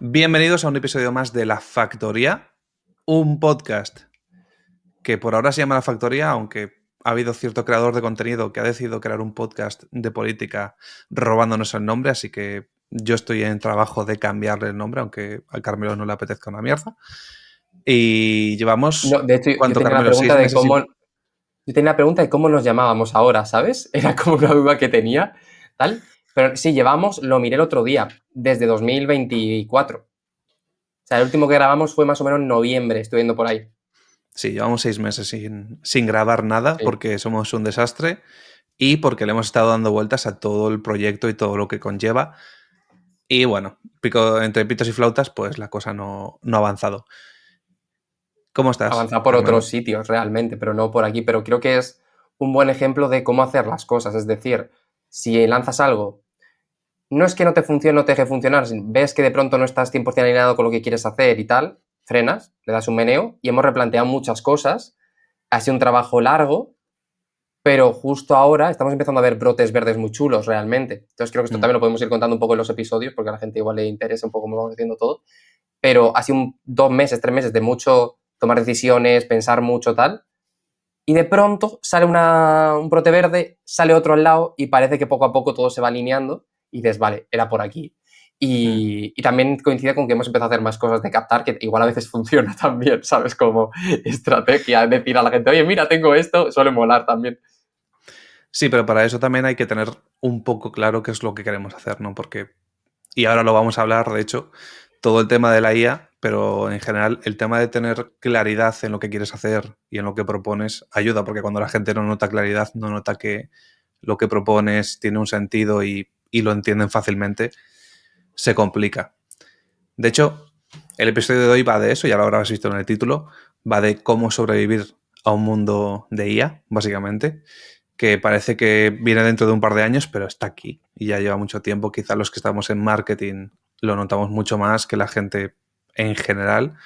Bienvenidos a un episodio más de La Factoría, un podcast que por ahora se llama La Factoría, aunque ha habido cierto creador de contenido que ha decidido crear un podcast de política robándonos el nombre, así que yo estoy en trabajo de cambiarle el nombre, aunque a Carmelo no le apetezca una mierda. Y llevamos, No, de hecho, ¿cuánto, Carmelo? 6 meses y... yo tenía la pregunta de cómo nos llamábamos ahora, ¿sabes? Era como una duda que tenía, tal. Pero sí, llevamos, lo miré el otro día, desde 2024. O sea, el último que grabamos fue más o menos en noviembre, estoy viendo por ahí. Sí, llevamos 6 meses sin grabar nada Sí. porque somos un desastre y porque le hemos estado dando vueltas a todo el proyecto y todo lo que conlleva. Y bueno, entre pitos y flautas, pues la cosa no ha avanzado. ¿Cómo estás, Avanzar por Carmelo? otros sitios realmente, pero no por aquí. Pero creo que es un buen ejemplo de cómo hacer las cosas. Es decir, si lanzas algo, no es que no te funcione, no te deje funcionar, ves que de pronto no estás 100% alineado con lo que quieres hacer y tal, frenas, le das un meneo y hemos replanteado muchas cosas. Ha sido un trabajo largo, pero justo ahora estamos empezando a ver brotes verdes muy chulos realmente. Entonces creo que esto también lo podemos ir contando un poco en los episodios porque a la gente igual le interesa un poco cómo vamos haciendo todo. Pero ha sido 2 meses, 3 meses de mucho tomar decisiones, pensar mucho tal. Y de pronto sale un brote verde, sale otro al lado y parece que poco a poco todo se va alineando y dices, vale, era por aquí. Y también coincide con que hemos empezado a hacer más cosas de captar, que igual a veces funciona también, ¿sabes? Como estrategia, decir a la gente, oye, mira, tengo esto, suele molar también. Sí, pero para eso también hay que tener un poco claro qué es lo que queremos hacer, ¿no? Porque, y ahora lo vamos a hablar, de hecho, todo el tema de la IA, pero en general el tema de tener claridad en lo que quieres hacer y en lo que propones ayuda, porque cuando la gente no nota claridad, no nota que lo que propones tiene un sentido y lo entienden fácilmente, se complica. De hecho, el episodio de hoy va de eso, ya lo habrás visto en el título, va de cómo sobrevivir a un mundo de IA, básicamente, que parece que viene dentro de un par de años, pero está aquí y ya lleva mucho tiempo. Quizá los que estamos en marketing lo notamos mucho más que la gente en general,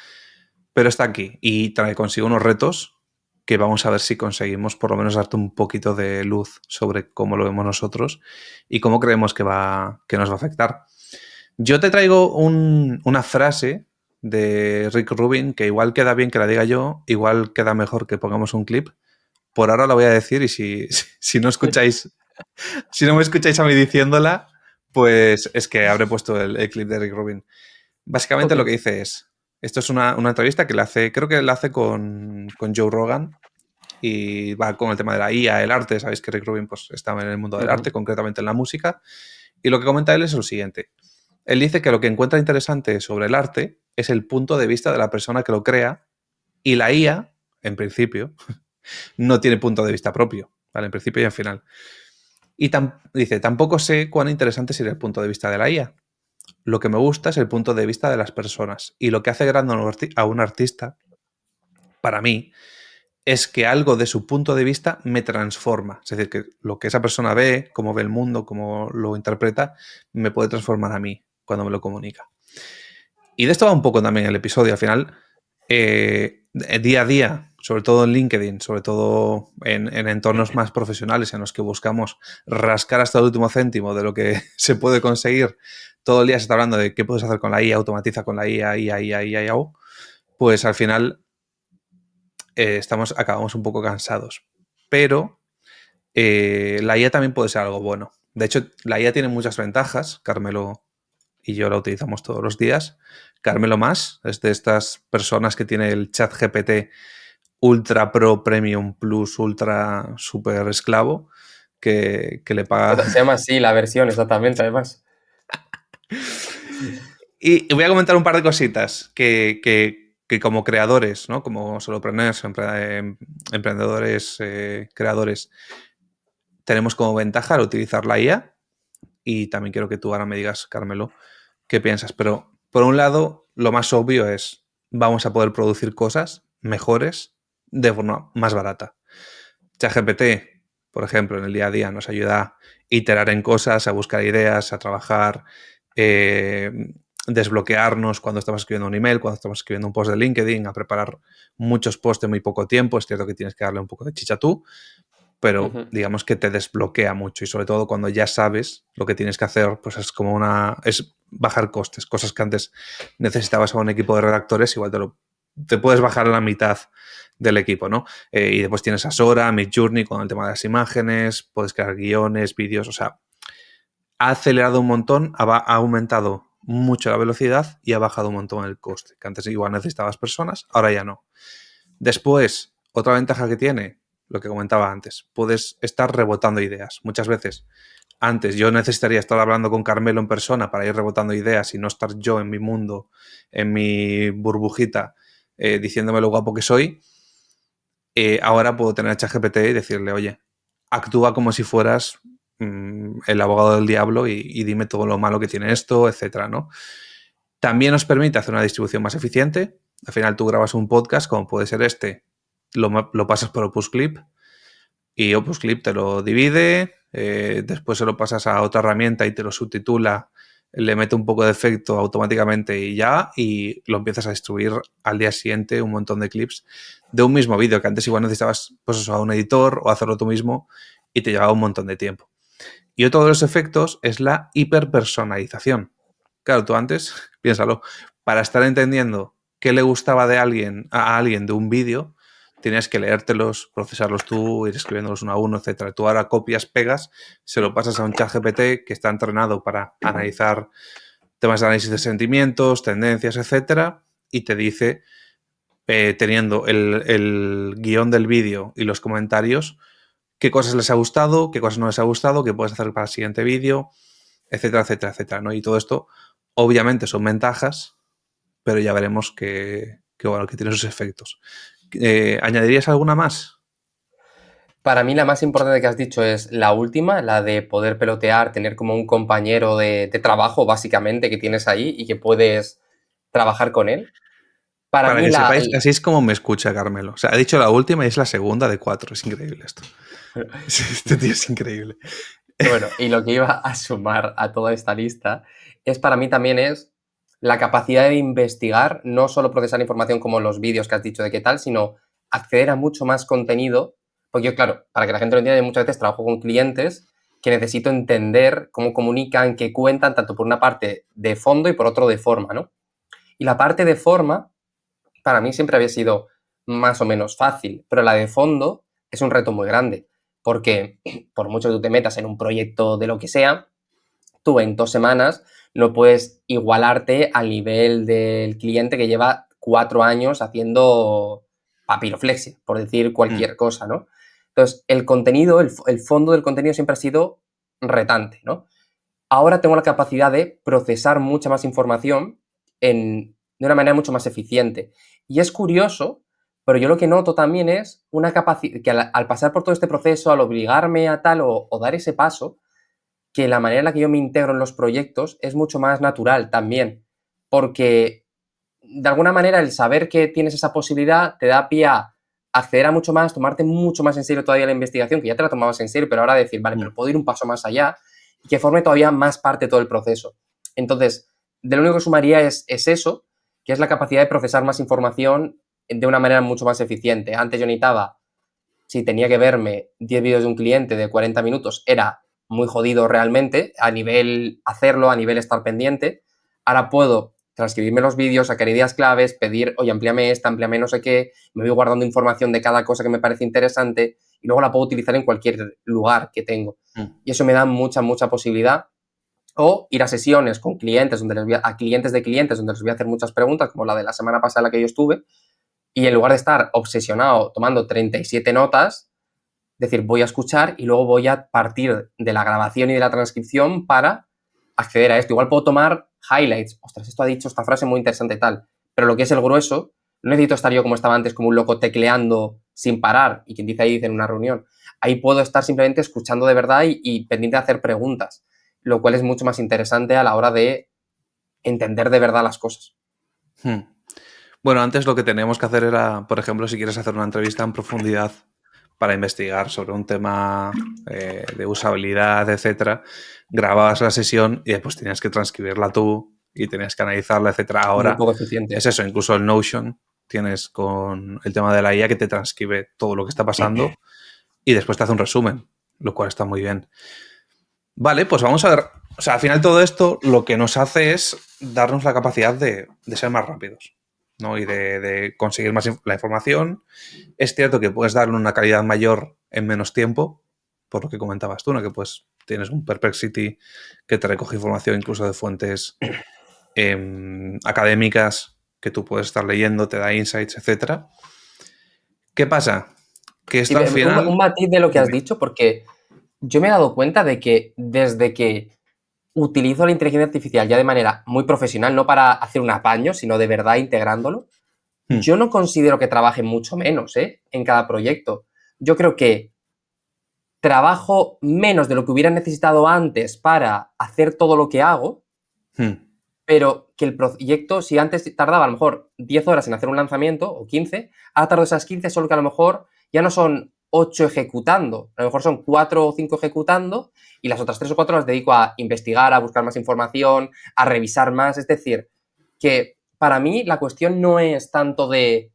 pero está aquí y trae consigo unos retos que vamos a ver si conseguimos por lo menos darte un poquito de luz sobre cómo lo vemos nosotros y cómo creemos que nos va a afectar. Yo te traigo una frase de Rick Rubin que igual queda bien que la diga yo, igual queda mejor que pongamos un clip. Por ahora la voy a decir y si no escucháis, si no me escucháis a mí diciéndola, pues es que habré puesto el clip de Rick Rubin. Básicamente Ok. lo que dice es, esto es una entrevista que le hace, creo que la hace con Joe Rogan y va con el tema de la IA, el arte. Sabéis que Rick Rubin pues, está en el mundo del arte, concretamente en la música. Y lo que comenta él es lo siguiente. Él dice que lo que encuentra interesante sobre el arte es el punto de vista de la persona que lo crea y la IA, en principio, no tiene punto de vista propio, ¿vale? En principio y en final. Y dice, tampoco sé cuán interesante sería el punto de vista de la IA. Lo que me gusta es el punto de vista de las personas. Y lo que hace grande a un artista, para mí, es que algo de su punto de vista me transforma. Es decir, que lo que esa persona ve, cómo ve el mundo, cómo lo interpreta, me puede transformar a mí cuando me lo comunica. Y de esto va un poco también el episodio. Al final, día a día, sobre todo en LinkedIn, sobre todo en entornos más profesionales en los que buscamos rascar hasta el último céntimo de lo que se puede conseguir, todo el día se está hablando de qué puedes hacer con la IA, automatiza con la IA, IA, pues al final acabamos un poco cansados. Pero la IA también puede ser algo bueno. De hecho, la IA tiene muchas ventajas. Carmelo y yo la utilizamos todos los días. Carmelo más es de estas personas que tiene el chat GPT Ultra Pro Premium Plus Ultra Super Esclavo que le paga. Se llama así la versión, exactamente, además. Y voy a comentar un par de cositas que como creadores, ¿no? Como solopreneurs, emprendedores, creadores, tenemos como ventaja al utilizar la IA. Y también quiero que tú ahora me digas, Carmelo, qué piensas. Pero por un lado, lo más obvio es, vamos a poder producir cosas mejores de forma más barata. ChatGPT, por ejemplo, en el día a día nos ayuda a iterar en cosas, a buscar ideas, a trabajar, desbloquearnos cuando estamos escribiendo un email, cuando estamos escribiendo un post de LinkedIn, a preparar muchos posts en muy poco tiempo. Es cierto que tienes que darle un poco de chicha tú, pero digamos que te desbloquea mucho y sobre todo cuando ya sabes lo que tienes que hacer, pues es como bajar costes, cosas que antes necesitabas a un equipo de redactores, igual te puedes bajar a la mitad del equipo, ¿no? Y después tienes a Sora, Midjourney con el tema de las imágenes, puedes crear guiones, vídeos, o sea, ha acelerado un montón, ha aumentado mucho la velocidad y ha bajado un montón el coste, que antes igual necesitabas personas, ahora ya no. Después, otra ventaja que tiene, lo que comentaba antes, puedes estar rebotando ideas. Muchas veces, antes yo necesitaría estar hablando con Carmelo en persona para ir rebotando ideas y no estar yo en mi mundo, en mi burbujita, diciéndome lo guapo que soy. Ahora puedo tener a ChatGPT y decirle, oye, actúa como si fueras el abogado del diablo y dime todo lo malo que tiene esto, etcétera, ¿no? También nos permite hacer una distribución más eficiente. Al final tú grabas un podcast, como puede ser este, lo pasas por Opus Clip y Opus Clip te lo divide, después se lo pasas a otra herramienta y te lo subtitula, le mete un poco de efecto automáticamente y lo empiezas a distribuir al día siguiente un montón de clips de un mismo vídeo, que antes igual necesitabas pues eso, a un editor o hacerlo tú mismo y te llevaba un montón de tiempo. Y otro de los efectos es la hiperpersonalización. Claro, tú antes, piénsalo, para estar entendiendo qué le gustaba a alguien de un vídeo, tienes que leértelos, procesarlos tú, ir escribiéndolos uno a uno, etcétera. Tú ahora copias, pegas, se lo pasas a un chat GPT que está entrenado para analizar temas de análisis de sentimientos, tendencias, etcétera, y te dice, teniendo el guión del vídeo y los comentarios, qué cosas les ha gustado, qué cosas no les ha gustado, qué puedes hacer para el siguiente vídeo, etcétera, etcétera, etcétera, ¿no? Y todo esto, obviamente, son ventajas, pero ya veremos bueno, que tiene sus efectos. ¿Añadirías alguna más? Para mí la más importante que has dicho es la última, la de poder pelotear, tener como un compañero de trabajo, básicamente, que tienes ahí y que puedes trabajar con él. Para Para mí que sepáis, así es como me escucha Carmelo. O sea, ha dicho la última y es la segunda de 4. Es increíble esto. Este tío es increíble. Bueno, y lo que iba a sumar a toda esta lista es para mí también es la capacidad de investigar, no solo procesar información como los vídeos que has dicho de qué tal, sino acceder a mucho más contenido. Porque yo, claro, para que la gente lo entienda, yo muchas veces trabajo con clientes que necesito entender cómo comunican, qué cuentan, tanto por una parte de fondo y por otro de forma, ¿no? Y la parte de forma, para mí siempre había sido más o menos fácil, pero la de fondo es un reto muy grande, porque por mucho que tú te metas en un proyecto de lo que sea, tú en 2 semanas no puedes igualarte al nivel del cliente que lleva 4 años haciendo papiroflexia, por decir cualquier cosa, ¿no? Entonces, el contenido, el fondo del contenido siempre ha sido retante, ¿no? Ahora tengo la capacidad de procesar mucha más información de una manera mucho más eficiente. Y es curioso, pero yo lo que noto también es una capacidad que al pasar por todo este proceso, al obligarme a tal o dar ese paso, que la manera en la que yo me integro en los proyectos es mucho más natural también, porque de alguna manera el saber que tienes esa posibilidad te da pie a acceder a mucho más, tomarte mucho más en serio todavía la investigación, que ya te la tomabas en serio, pero ahora decir, vale, pero puedo ir un paso más allá y que forme todavía más parte de todo el proceso. Entonces, de lo único que sumaría es eso, que es la capacidad de procesar más información de una manera mucho más eficiente. Antes yo necesitaba, si tenía que verme 10 vídeos de un cliente de 40 minutos, era muy jodido realmente, a nivel hacerlo, a nivel estar pendiente. Ahora puedo transcribirme los vídeos, sacar ideas claves, pedir, oye, amplíame esta, amplíame no sé qué, me voy guardando información de cada cosa que me parece interesante y luego la puedo utilizar en cualquier lugar que tengo. Y eso me da mucha, mucha posibilidad. O ir a sesiones con clientes, a clientes de clientes, donde les voy a hacer muchas preguntas, como la de la semana pasada en la que yo estuve, y en lugar de estar obsesionado tomando 37 notas, decir, voy a escuchar y luego voy a partir de la grabación y de la transcripción para acceder a esto. Igual puedo tomar highlights. Ostras, esto ha dicho esta frase muy interesante y tal. Pero lo que es el grueso, no necesito estar yo como estaba antes, como un loco tecleando sin parar. Y quien dice ahí dice en una reunión. Ahí puedo estar simplemente escuchando de verdad y pendiente de hacer preguntas. Lo cual es mucho más interesante a la hora de entender de verdad las cosas. Bueno, antes lo que teníamos que hacer era, por ejemplo, si quieres hacer una entrevista en profundidad para investigar sobre un tema de usabilidad, etcétera, grababas la sesión y después tenías que transcribirla tú y tenías que analizarla, etcétera. Muy Ahora poco eficiente. es eso, incluso el Notion tienes con el tema de la IA que te transcribe todo lo que está pasando y después te hace un resumen, lo cual está muy bien. Vale, pues vamos a ver O sea, al final todo esto lo que nos hace es darnos la capacidad de ser más rápidos, ¿no? Y de conseguir más la información. Es cierto que puedes darle una calidad mayor en menos tiempo, por lo que comentabas tú, ¿no? Que pues tienes un Perplexity que te recoge información incluso de fuentes académicas que tú puedes estar leyendo, te da insights, etcétera. ¿Qué pasa? Que Sí, esto al un final... matiz de lo que has Dime. dicho, porque yo me he dado cuenta de que desde que utilizo la inteligencia artificial ya de manera muy profesional, no para hacer un apaño, sino de verdad integrándolo, Hmm, yo no considero que trabaje mucho menos, en cada proyecto. Yo creo que trabajo menos de lo que hubiera necesitado antes para hacer todo lo que hago, hmm, pero que el proyecto, si antes tardaba a lo mejor 10 horas en hacer un lanzamiento o 15, ahora tardo esas 15, solo que a lo mejor ya no son 8 ejecutando, a lo mejor son 4 o 5 ejecutando y las otras 3 o 4 las dedico a investigar, a buscar más información, a revisar más. Es decir, que para mí la cuestión no es tanto de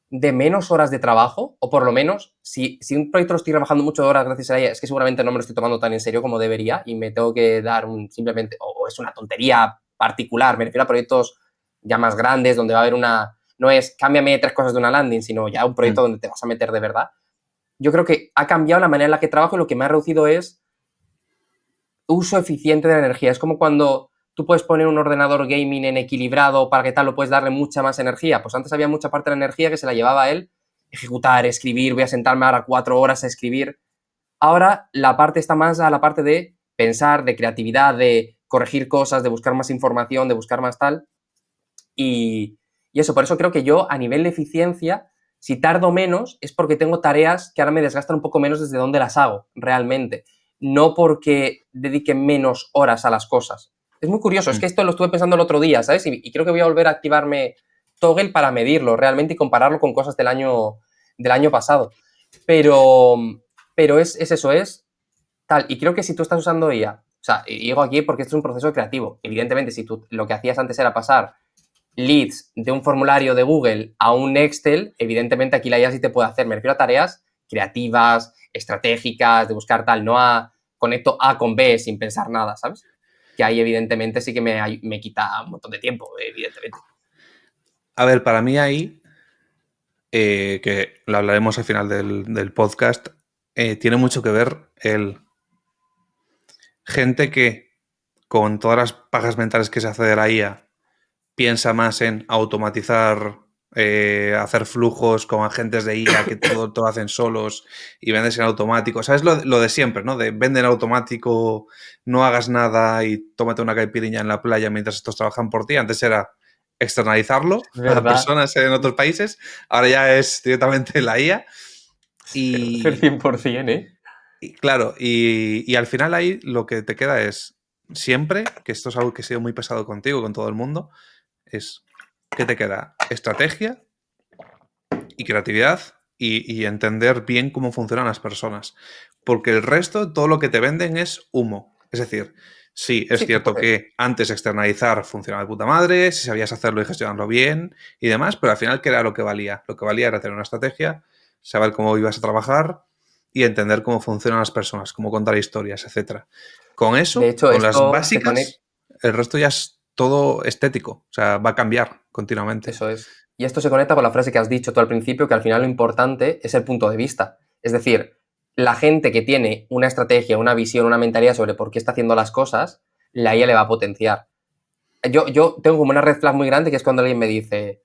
menos horas de trabajo, o por lo menos, si un proyecto lo estoy trabajando muchas horas gracias a ella, es que seguramente no me lo estoy tomando tan en serio como debería y me tengo que dar simplemente, o es una tontería particular, me refiero a proyectos ya más grandes, donde va a haber no es cámbiame 3 cosas de una landing, sino ya un hmm. proyecto donde te vas a meter de verdad. Yo creo que ha cambiado la manera en la que trabajo y lo que me ha reducido es uso eficiente de la energía. Es como cuando tú puedes poner un ordenador gaming en equilibrado para que tal, lo puedes darle mucha más energía. Pues antes había mucha parte de la energía que se la llevaba a él ejecutar, escribir, voy a sentarme ahora 4 horas a escribir. Ahora la parte está más a la parte de pensar, de creatividad, de corregir cosas, de buscar más información, de buscar más tal. Y eso, por eso creo que yo a nivel de eficiencia, si tardo menos es porque tengo tareas que ahora me desgastan un poco menos desde donde las hago realmente, no porque dedique menos horas a las cosas. Es muy curioso, es Hmm. que esto lo estuve pensando el otro día, ¿sabes? Y creo que voy a volver a activarme Toggle para medirlo realmente y compararlo con cosas del año pasado. Pero, pero es eso, es tal. Y creo que si tú estás usando IA, o sea, y digo aquí porque esto es un proceso creativo. Evidentemente, si tú lo que hacías antes era pasar leads de un formulario de Google a un Excel, evidentemente aquí la IA sí te puede hacer. Me refiero a tareas creativas, estratégicas, de buscar tal, no a conecto A con B sin pensar nada, ¿sabes? Que ahí evidentemente sí que me quita un montón de tiempo, evidentemente. A ver, para mí ahí, que lo hablaremos al final del podcast, tiene mucho que ver el gente que con todas las pajas mentales que se hace de la IA piensa más en automatizar, hacer flujos con agentes de IA que todo lo hacen solos y vendes en automático. ¿Sabes lo de siempre, no? De vender en automático, no hagas nada y tómate una caipirinha en la playa mientras estos trabajan por ti. Antes era externalizarlo Es a verdad, personas en otros países, ahora ya es directamente la IA. el Y, 100%, ¿eh? y claro, y al final ahí lo que te queda es siempre, que esto es algo que he sido muy pesado contigo, con todo el mundo, es ¿qué te queda? Estrategia y creatividad y entender bien cómo funcionan las personas. Porque el resto, todo lo que te venden es humo. Es decir, sí, es Sí, te cierto puede. que antes externalizar funcionaba de puta madre, si sabías hacerlo y gestionarlo bien y demás, pero al final, ¿qué era lo que valía? Lo que valía era tener una estrategia, saber cómo ibas a trabajar y entender cómo funcionan las personas, cómo contar historias, etcétera. Con De eso, hecho, con las esto se conecta. básicas, el resto ya es todo estético, o sea, va a cambiar continuamente. Eso es. Y esto se conecta con la frase que has dicho tú al principio, que al final lo importante es el punto de vista. Es decir, la gente que tiene una estrategia, una visión, una mentalidad sobre por qué está haciendo las cosas, la IA le va a potenciar. Yo tengo como una red flag muy grande que es cuando alguien me dice,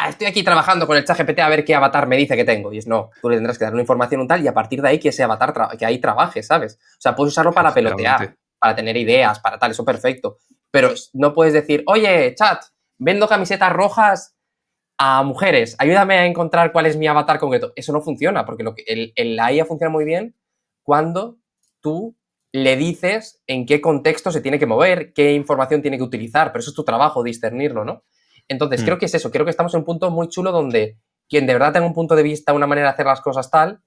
estoy aquí trabajando con el ChatGPT a ver qué avatar me dice que tengo. Y es no, tú le tendrás que dar una información un tal y a partir de ahí que ese avatar, que ahí trabaje, ¿sabes? O sea, puedes usarlo para pelotear, Efectivamente. para tener ideas, para tal, eso perfecto. Pero no puedes decir, oye, chat, vendo camisetas rojas a mujeres, ayúdame a encontrar cuál es mi avatar concreto. Eso no funciona, porque la IA funciona muy bien cuando tú le dices en qué contexto se tiene que mover, qué información tiene que utilizar, pero eso es tu trabajo, discernirlo, ¿no? Entonces, creo Mm. que es eso, creo que estamos en un punto muy chulo donde quien de verdad tenga un punto de vista, una manera de hacer las cosas tal,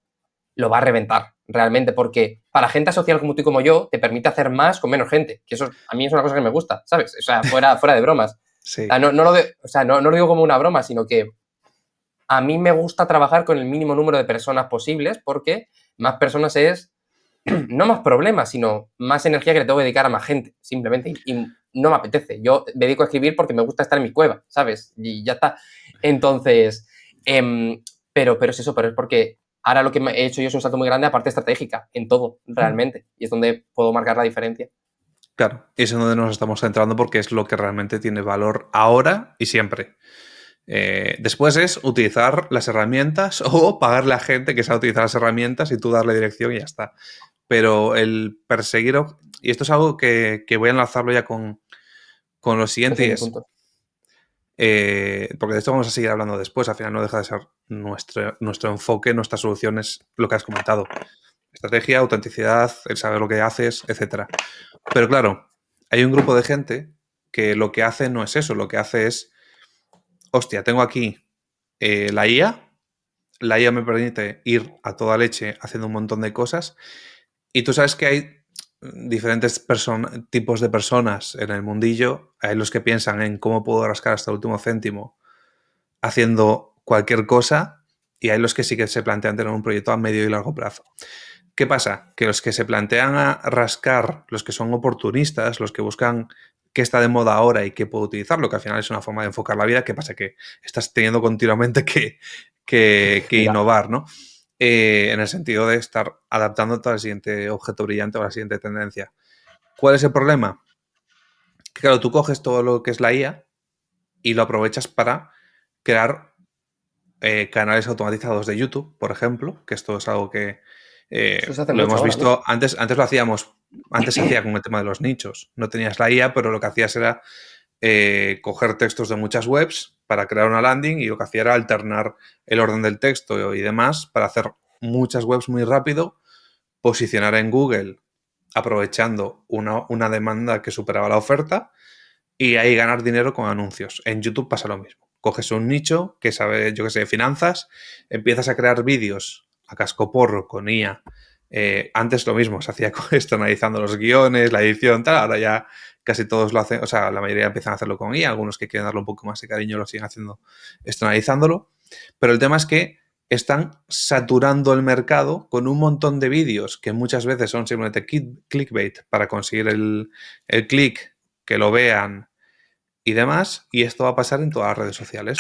lo va a reventar, realmente, porque para gente social como tú y como yo, te permite hacer más con menos gente, que eso a mí es una cosa que me gusta, ¿sabes? O sea, fuera de bromas. Sí. O sea, no lo digo como una broma, sino que a mí me gusta trabajar con el mínimo número de personas posibles porque más personas es no más problemas, sino más energía que le tengo que dedicar a más gente, simplemente. Y no me apetece. Yo me dedico a escribir porque me gusta estar en mi cueva, ¿sabes? Y ya está. Entonces, pero es eso, pero es porque ahora lo que he hecho yo es un salto muy grande, aparte estratégica, en todo, realmente. Y es donde puedo marcar la diferencia. Claro, y es en donde nos estamos centrando porque es lo que realmente tiene valor ahora y siempre. Después es utilizar las herramientas o pagarle a gente que sabe utilizar las herramientas y tú darle dirección y ya está. Pero el perseguir, y esto es algo que voy a enlazarlo ya con lo Ese siguiente es y mi es, punto. porque de esto vamos a seguir hablando después, al final no deja de ser nuestro enfoque, nuestras soluciones, lo que has comentado. Estrategia, autenticidad, el saber lo que haces, etcétera. Pero claro, hay un grupo de gente que lo que hace no es eso, lo que hace es, hostia, tengo aquí la IA, la IA me permite ir a toda leche haciendo un montón de cosas y tú sabes que hay diferentes tipos de personas en el mundillo, hay los que piensan en cómo puedo rascar hasta el último céntimo haciendo cualquier cosa y hay los que sí que se plantean tener un proyecto a medio y largo plazo. ¿Qué pasa? Que los que se plantean a rascar, los que son oportunistas, los que buscan qué está de moda ahora y qué puedo utilizarlo, que al final es una forma de enfocar la vida, ¿qué pasa? Que estás teniendo continuamente que Ya. innovar, ¿no? En el sentido de estar adaptándote al siguiente objeto brillante o a la siguiente tendencia. ¿Cuál es el problema? Que claro, tú coges todo lo que es la IA y lo aprovechas para crear canales automatizados de YouTube, por ejemplo, que esto es algo que Eso se hace lo mucho hemos ahora, ¿no? visto, antes lo hacíamos, antes se hacía con el tema de los nichos, no tenías la IA, pero lo que hacías era coger textos de muchas webs para crear una landing y lo que hacía era alternar el orden del texto y demás para hacer muchas webs muy rápido, posicionar en Google aprovechando una demanda que superaba la oferta y ahí ganar dinero con anuncios. En YouTube pasa lo mismo. Coges un nicho que sabe, yo que sé, finanzas, empiezas a crear vídeos a cascoporro con IA. Antes lo mismo, se hacía con esto, analizando los guiones, la edición, tal. Ahora ya casi todos lo hacen, o sea, la mayoría empiezan a hacerlo con IA. Algunos que quieren darle un poco más de cariño lo siguen haciendo, esto analizándolo. Pero el tema es que están saturando el mercado con un montón de vídeos que muchas veces son simplemente clickbait para conseguir el click, que lo vean y demás, y esto va a pasar en todas las redes sociales.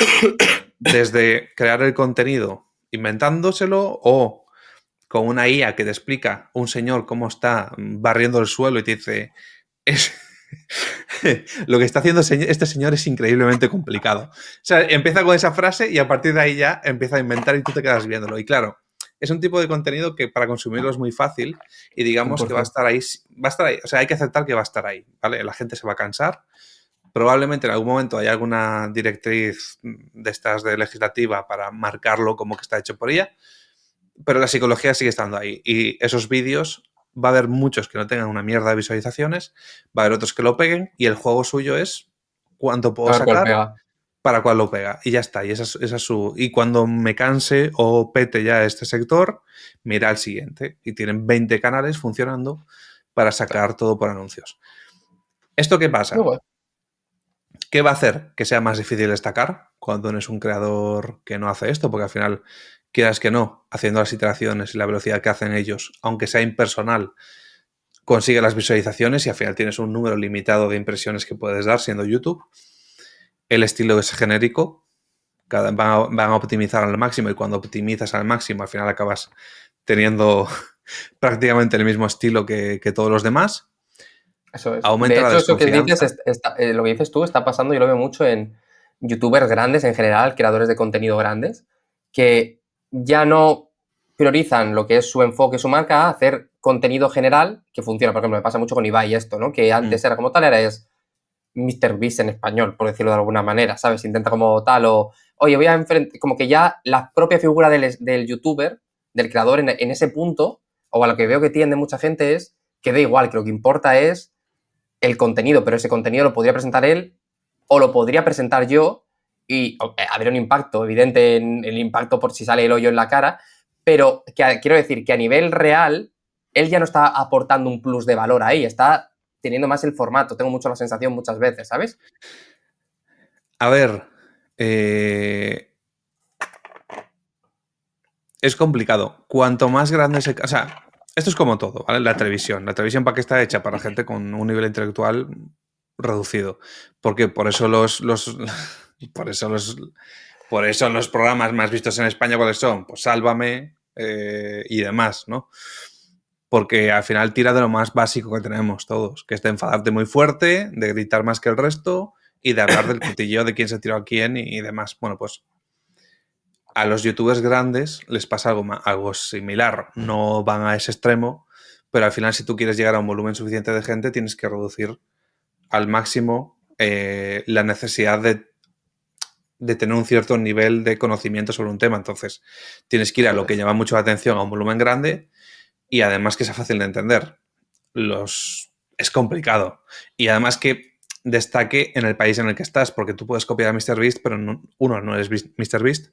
Desde crear el contenido inventándoselo o con una IA que te explica un señor cómo está barriendo el suelo y te dice, es... lo que está haciendo este señor es increíblemente complicado. O sea, empieza con esa frase y a partir de ahí ya empieza a inventar y tú te quedas viéndolo. Y claro, es un tipo de contenido que para consumirlo es muy fácil y digamos que va a 100%. estar ahí, va a estar ahí. O sea, hay que aceptar que va a estar ahí, ¿vale? La gente se va a cansar, probablemente en algún momento haya alguna directriz de estas de legislativa para marcarlo como que está hecho por ella, pero la psicología sigue estando ahí. Y esos vídeos va a haber muchos que no tengan una mierda de visualizaciones, va a haber otros que lo peguen y el juego suyo es cuánto A puedo ver cuál sacar pega. para cuál lo pega. Y ya está. Y esa es su... Y cuando me canse o pete ya este sector, me irá al siguiente. Y tienen 20 canales funcionando para sacar todo por anuncios. ¿Esto qué Muy pasa? guay. ¿Qué va a hacer que sea más difícil destacar cuando eres un creador que no hace esto? Porque al final, quieras que no, haciendo las iteraciones y la velocidad que hacen ellos, aunque sea impersonal, consigue las visualizaciones y al final tienes un número limitado de impresiones que puedes dar siendo YouTube. El estilo es genérico, van a optimizar al máximo y cuando optimizas al máximo al final acabas teniendo prácticamente el mismo estilo que todos los demás. Eso es. De Aumenta la hecho, eso que dices, desconfianza. lo que dices tú está pasando, yo lo veo mucho en youtubers grandes en general, creadores de contenido grandes, que ya no priorizan lo que es su enfoque, su marca, a hacer contenido general que funciona. Por ejemplo, me pasa mucho con Ibai esto, ¿no? Que antes era como tal, es Mr. Beast en español, por decirlo de alguna manera, ¿sabes? Intenta como tal o, oye, voy a enfrentar, como que ya la propia figura del youtuber, del creador en ese punto, o a lo que veo que tiende mucha gente es que da igual, que lo que importa es el contenido, pero ese contenido lo podría presentar él o lo podría presentar yo y habría un impacto evidente en el impacto por si sale el hoyo en la cara, pero quiero decir que a nivel real, él ya no está aportando un plus de valor ahí, está teniendo más el formato, tengo mucho la sensación muchas veces, ¿sabes? A ver, es complicado. Cuanto más grande se... O sea, Esto es como todo, ¿vale? La televisión. La televisión, ¿para qué está hecha? Para gente con un nivel intelectual reducido. Porque por eso por eso por eso los programas más vistos en España, ¿cuáles son? Pues Sálvame y demás, ¿no? Porque al final tira de lo más básico que tenemos todos, que es de enfadarte muy fuerte, de gritar más que el resto y de hablar del cotilleo de quién se tiró a quién y demás. Bueno, pues a los youtubers grandes les pasa algo similar. No van a ese extremo, pero al final si tú quieres llegar a un volumen suficiente de gente tienes que reducir al máximo la necesidad de tener un cierto nivel de conocimiento sobre un tema. Entonces tienes que ir a lo que llama mucho la atención, a un volumen grande y además que sea fácil de entender. Es complicado. Y además que destaque en el país en el que estás, porque tú puedes copiar a MrBeast, pero uno, no eres MrBeast.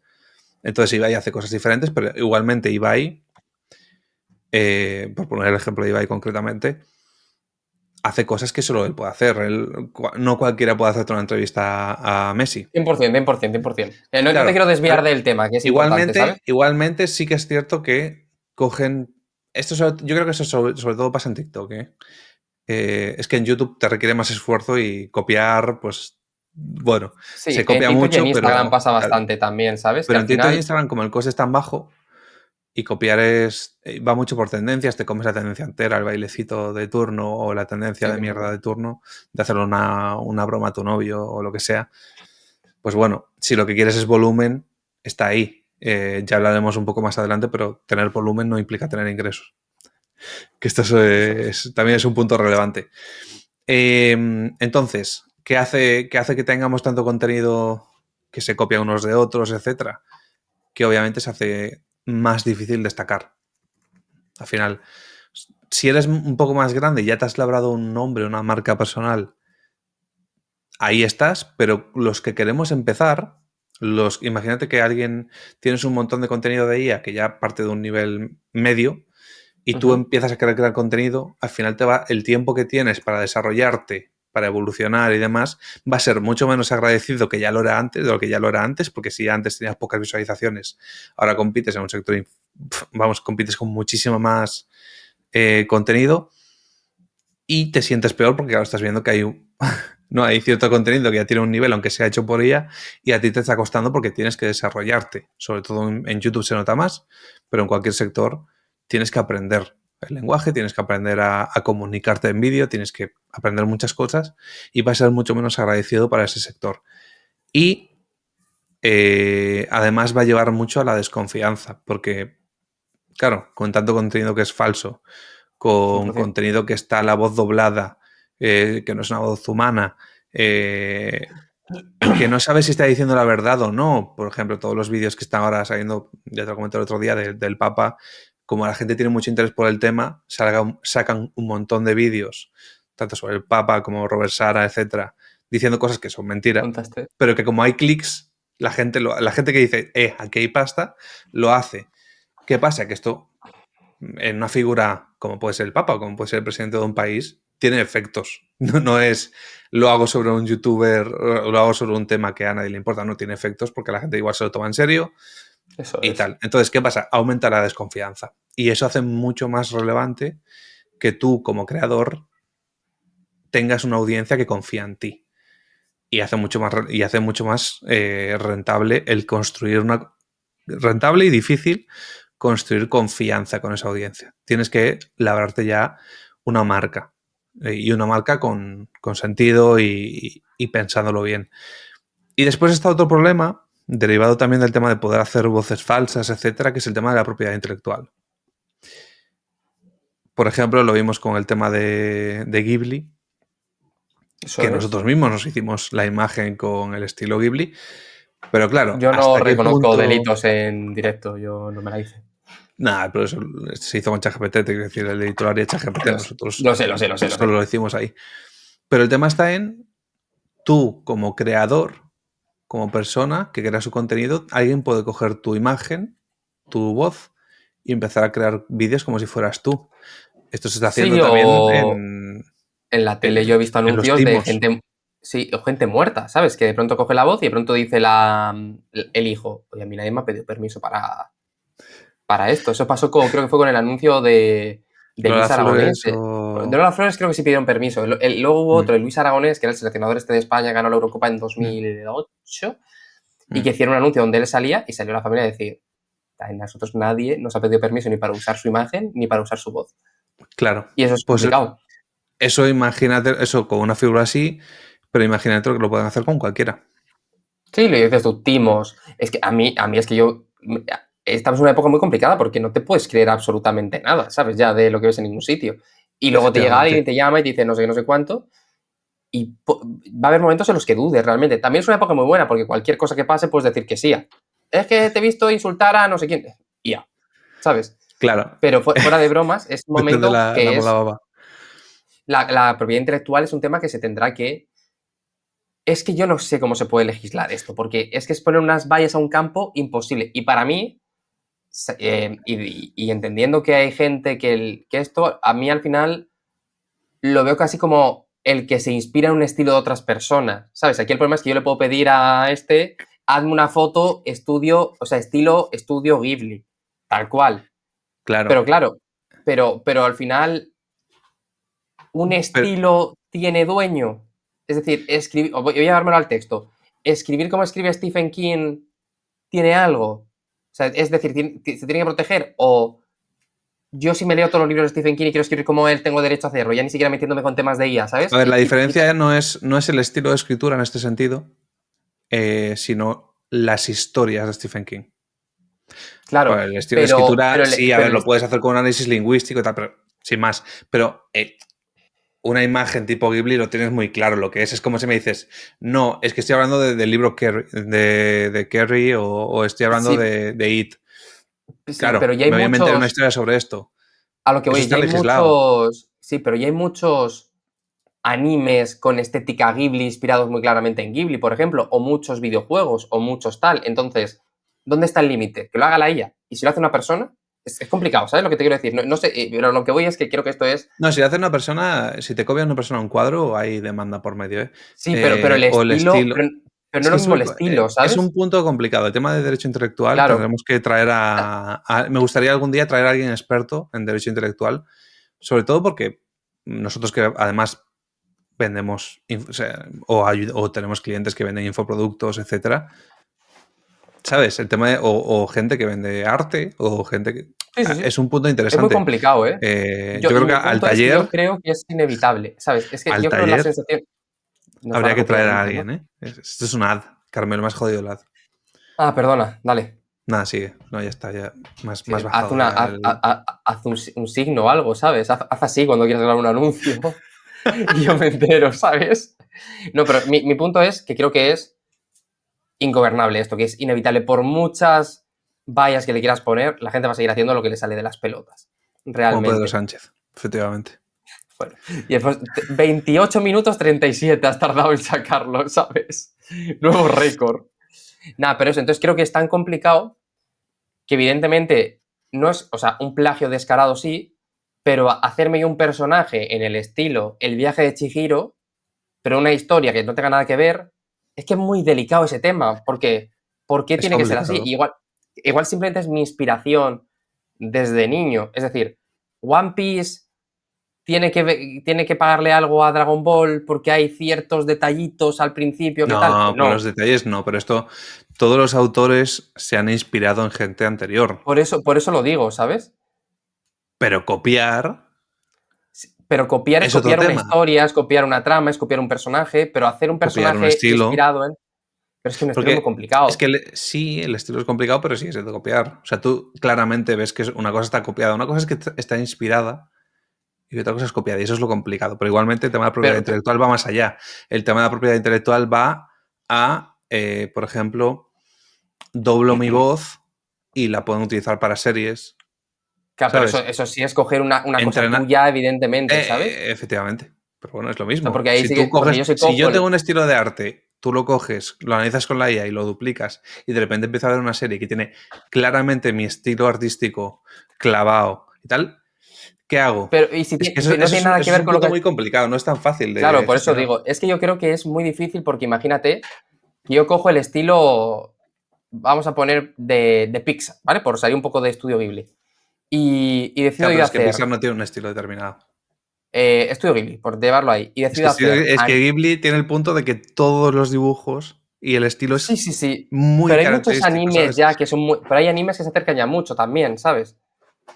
Entonces Ibai hace cosas diferentes, pero igualmente Ibai, por poner el ejemplo de Ibai concretamente, hace cosas que solo él puede hacer. No cualquiera puede hacerte una entrevista a Messi. 100%, 100%, 100%. No te Claro, quiero desviar del tema, que es importante, ¿sabes? igualmente sí que es cierto que cogen... Yo creo que eso sobre todo pasa en TikTok. Es que en YouTube te requiere más esfuerzo y copiar, pues, bueno, se Sí, en copia TikTok y en mucho, Instagram pasa bastante también, ¿sabes? Que pero al en TikTok e final... Instagram, como el coste es tan bajo y copiar va mucho por tendencias, te comes la tendencia entera, el bailecito de turno o la tendencia Sí, de mierda 100%. de turno, de hacerle una broma a tu novio o lo que sea. Pues bueno, si lo que quieres es volumen, está ahí. Ya hablaremos un poco más adelante, pero tener volumen no implica tener ingresos. Que esto Eso es. también es un punto relevante. Entonces, ¿qué hace que tengamos tanto contenido que se copia unos de otros, etcétera? Que obviamente se hace más difícil destacar. Al final, si eres un poco más grande y ya te has labrado un nombre, una marca personal, ahí estás, pero los que queremos empezar, imagínate que tienes un montón de contenido de IA que ya parte de un nivel medio y tú empiezas a querer crear contenido, al final el tiempo que tienes para desarrollarte, para evolucionar y demás, va a ser mucho menos agradecido que ya lo era antes, de lo que ya lo era antes, porque si antes tenías pocas visualizaciones, ahora compites en un sector, compites con muchísimo más contenido y te sientes peor porque ahora estás viendo que no hay cierto contenido que ya tiene un nivel, aunque sea hecho por ella, y a ti te está costando porque tienes que desarrollarte. Sobre todo en YouTube se nota más, pero en cualquier sector tienes que aprender el lenguaje, tienes que aprender a comunicarte en vídeo, tienes que aprender muchas cosas y va a ser mucho menos agradecido para ese sector. Y además va a llevar mucho a la desconfianza, porque, claro, con tanto contenido que es falso, con 100%. contenido que está la voz doblada, que no es una voz humana, que no sabes si está diciendo la verdad o no. Por ejemplo, todos los vídeos que están ahora saliendo, ya te lo comenté el otro día, del Papa, como la gente tiene mucho interés por el tema, sacan un montón de vídeos, tanto sobre el Papa como Robert Sara, etcétera, diciendo cosas que son mentira, Contaste. pero que como hay clics, la gente que dice, aquí hay pasta, lo hace. ¿Qué pasa? Que esto en una figura como puede ser el Papa o como puede ser el presidente de un país, tiene efectos. No es lo hago sobre un youtuber, lo hago sobre un tema que a nadie le importa, no tiene efectos porque la gente igual se lo toma en serio Eso y es. tal. Entonces, ¿qué pasa? Aumenta la desconfianza. Y eso hace mucho más relevante que tú como creador tengas una audiencia que confía en ti. Y hace mucho más rentable el construir rentable y difícil construir confianza con esa audiencia. Tienes que labrarte ya una marca y una marca con sentido y pensándolo bien. Y después está otro problema, derivado también del tema de poder hacer voces falsas, etcétera, que es el tema de la propiedad intelectual. Por ejemplo, lo vimos con el tema de Ghibli, Eso que es. nosotros mismos nos hicimos la imagen con el estilo Ghibli, pero claro, Yo no ¿hasta qué reconozco punto? delitos en directo, yo no me la hice. Nada, pero eso se hizo con ChatGPT, te quiero decir, el editor haría ChatGPT, nosotros Lo sé, lo sé, lo sé, lo solo sé. lo hicimos ahí. Pero el tema está en tú como creador, como persona que crea su contenido, alguien puede coger tu imagen, tu voz y empezar a crear vídeos como si fueras tú. Esto se está haciendo Sí, también o en la tele yo he visto en los anuncios de timos. gente, sí, o gente muerta, ¿sabes? Que de pronto coge la voz y de pronto dice el hijo, oye, a mí nadie me ha pedido permiso para esto. Eso pasó creo que fue con el anuncio de de Lola Luis Aragonés. Flores De Lola Flores creo que sí pidieron permiso. Luego hubo otro, de Luis Aragonés, que era el seleccionador este de España, ganó la Eurocopa en 2008, y que hicieron un anuncio donde él salía y salió la familia a decir, a nosotros nadie nos ha pedido permiso ni para usar su imagen ni para usar su voz. Claro. Y eso es Pues complicado. eso imagínate, eso con una figura así, pero imagínate que lo pueden hacer con cualquiera. Sí, le dices tú, timos. Es que a mí es que yo... Estamos en una época muy complicada porque no te puedes creer absolutamente nada, ¿sabes? Ya de lo que ves en ningún sitio. Y luego te llega alguien y te llama y te dice no sé qué, no sé cuánto. Y va a haber momentos en los que dudes realmente. También es una época muy buena porque cualquier cosa que pase puedes decir que sí. Es que te he visto insultar a no sé quién. Y ya, ¿sabes? Claro. Pero fuera de bromas, es un Métete momento la que mala es... baba. La propiedad intelectual es un tema que se tendrá que... Es que yo no sé cómo se puede legislar esto, porque es que es poner unas vallas a un campo imposible. Y para mí, y entendiendo que hay gente que esto, a mí al final lo veo casi como el que se inspira en un estilo de otras personas, ¿sabes? Aquí el problema es que yo le puedo pedir a hazme una foto, estilo estudio Ghibli, tal cual. Claro. Pero claro, pero al final, ¿un Pero, estilo tiene dueño? Es decir, escribir, voy a llevármelo al texto. ¿Escribir como escribe Stephen King tiene algo? O sea, es decir, ¿se tiene que proteger? O yo si me leo todos los libros de Stephen King y quiero escribir como él, tengo derecho a hacerlo, ya ni siquiera metiéndome con temas de IA, ¿sabes? a ver, la diferencia no es el estilo de escritura en este sentido, sino las historias de Stephen King. Claro, Pues el estilo de escritura, sí, a ver, pero lo puedes hacer con un análisis lingüístico y tal, pero sin más. Pero una imagen tipo Ghibli lo tienes muy claro lo que es. Es como si me dices, no, es que estoy hablando del libro de Kerry o estoy hablando sí, de It. sí, pero Claro, ya hay me voy a inventar una muchos, historia sobre esto. a lo que Eso voy, ya está hay legislado. muchos, sí, pero ya hay muchos animes con estética Ghibli inspirados muy claramente en Ghibli, por ejemplo, o muchos videojuegos, o muchos tal. Entonces, ¿dónde está el límite? Que lo haga la IA. Y si lo hace una persona, es complicado, ¿sabes lo que te quiero decir? No, no sé, pero lo que voy es que creo que esto es... No, si hace una persona, si te copia una persona un cuadro, hay demanda por medio, ¿eh? Sí, pero el O el estilo, estilo. pero no Es es lo que mismo el estilo, es un ¿sabes? punto complicado. El tema de derecho intelectual Claro. tendremos que traer me gustaría algún día traer a alguien experto en derecho intelectual, sobre todo porque nosotros que además vendemos o tenemos clientes que venden infoproductos, etcétera. ¿Sabes? El tema o gente que vende arte o gente que... Sí, sí, sí. Es un punto Es muy interesante. complicado, ¿eh? Yo Y creo que mi al punto es que yo taller, creo que es inevitable, ¿sabes? Es que al yo creo la taller sensación... Nos van habría a que copiar, traer ¿no? a Perdón. alguien, ¿eh? Esto es un ad. Carmelo, me has jodido el ad. Ah, perdona, dale. Nada, sigue. No, ya está, ya Sí, más haz, bajado ya el... haz un signo o algo, ¿sabes? Haz así cuando quieras grabar un anuncio y yo me entero, ¿sabes? No, pero mi punto es que creo que es ingobernable esto, que es inevitable. Por muchas vallas que le quieras poner, la gente va a seguir haciendo lo que le sale de las pelotas, Como Pedro realmente. Sánchez, efectivamente. Bueno, y después 28 minutos 37 has tardado en sacarlo, ¿sabes? Nuevo récord. Nada, pero eso, entonces creo que es tan complicado que evidentemente no es, o sea, un plagio descarado sí, pero hacerme yo un personaje en el estilo El viaje de Chihiro, pero una historia que no tenga nada que ver, es que es muy delicado ese tema, porque ¿por qué Es tiene que ser así? complicado. Igual simplemente es mi inspiración desde niño, es decir, One Piece tiene que pagarle algo a Dragon Ball porque hay ciertos detallitos al principio, ¿qué tal? No, Pues por los no. detalles no, pero esto, todos los autores se han inspirado en gente anterior. Por eso lo digo, ¿sabes? Pero copiar Pero copiar es es otro copiar una tema. historia, es copiar una trama, es copiar un personaje, pero hacer un Copiar un personaje estilo. inspirado en... Pero es que un estilo es muy Porque es que complicado. sí, el estilo es complicado, pero sí es de copiar. O sea, tú claramente ves que una cosa está copiada. Una cosa es que está inspirada y otra cosa es copiada. Y eso es lo complicado. Pero igualmente el tema de la propiedad Pero, intelectual va más allá. El tema de la propiedad intelectual va a, por ejemplo, doblo mi voz y la pueden utilizar para series. claro, pero ¿Sabes? eso sí es coger una cosa Entrena. tuya, evidentemente, ¿sabes? Efectivamente. Pero bueno, es lo O sea, mismo. porque ahí Si sí tú que, porque yo coges, sí si cojo yo tengo el... un estilo de arte, tú lo coges, lo analizas con la IA y lo duplicas, y de repente empieza a ver una serie que tiene claramente mi estilo artístico clavado y tal, ¿qué hago? Pero, y si Es que no tiene nada que eso es ver un con lo punto que... muy complicado, no es tan fácil Claro, de por eso gestionar. digo, es que yo creo que es muy difícil porque imagínate que yo cojo el estilo, vamos a poner de Pixar, ¿vale? Por salir un poco de Estudio Ghibli. Y decido Claro, ir pero a es que hacer... Pixar no tiene un estilo determinado. Estudio Ghibli, por llevarlo ahí. Y decido hacer... Es que Ghibli tiene el punto de que todos los dibujos y el estilo Sí, es sí, sí. muy Pero hay muchos característico, animes ¿sabes? ya que son muy... Pero hay animes que se acercan ya mucho también, ¿sabes?